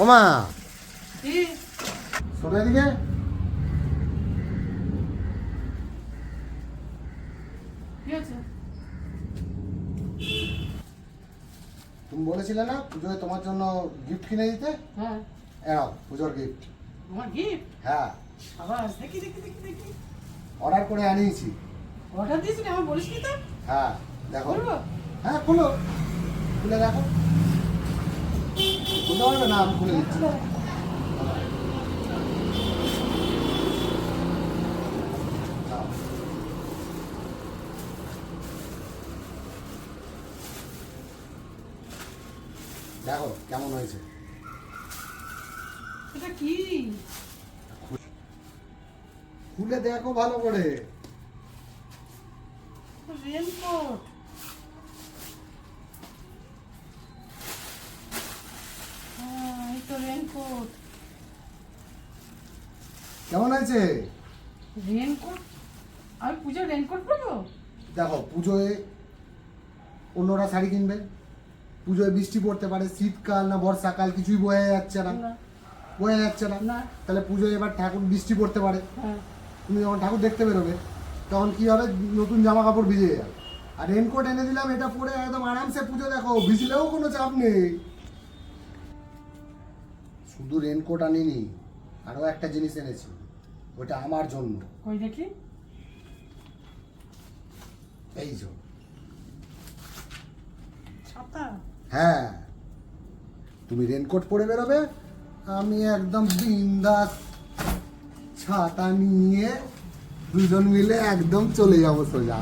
ওমা কি শোনো এদিকে। কি আছে? তুমি বলেছিলে না পুজোয় তোমার জন্য গিফট কিনে দিতে? হ্যাঁ, এনাও পুজোর গিফট। আমার গিফট। হ্যাঁ, সাবাস, দেখি দেখি দেখি দেখি। অর্ডার করে আনিয়েছি। অর্ডার দিয়েছিলি, আমার বলিসনি তো। হ্যাঁ দেখো। বলবো? হ্যাঁ খুলো, খুলে দেখো। খুলতে পারবে না? আমি খুলে দিচ্ছি। নাও। দেখো কেমন হয়েছে। এটা কি? খুলে দেখো ভালো করে। রেনকোট। হ্যাঁ, এই তো রেনকোট। কেমন হয়েছে? রেনকোট? আমি পুজোর রেনকোট পরবো? দেখো পুজোয় অন্যরা শাড়ি কিনবে, পুজোয় বৃষ্টি পড়তে পারে, শীতকাল না বর্ষাকাল কিছুই বোঝা যাচ্ছে না, না। বোঝা যাচ্ছে না। না। তাহলে পুজোয় এবার ঠাকুর বৃষ্টি পড়তে পারে, হ্যাঁ। তুমি যখন ঠাকুর দেখতে বেরোবে তখন কি হবে, নতুন জামা কাপড় ভিজে যাবে। আর রেনকোট এনে দিলাম, এটা পরে একদম আরামসে পুজো দেখো, ভিজলেও কোনো চাপ নেই। শুধু রেনকোট আনিনি, আরও একটা জিনিস এনেছি, ওটা আমার জন্য। কই দেখি। এই যে ছাতা। হ্যাঁ, তুমি রেনকোট পরে বেরোবে, আমি একদম বিন্দাস ছাতা নিয়ে দুজন মিলে একদম চলে যাবো সোজা।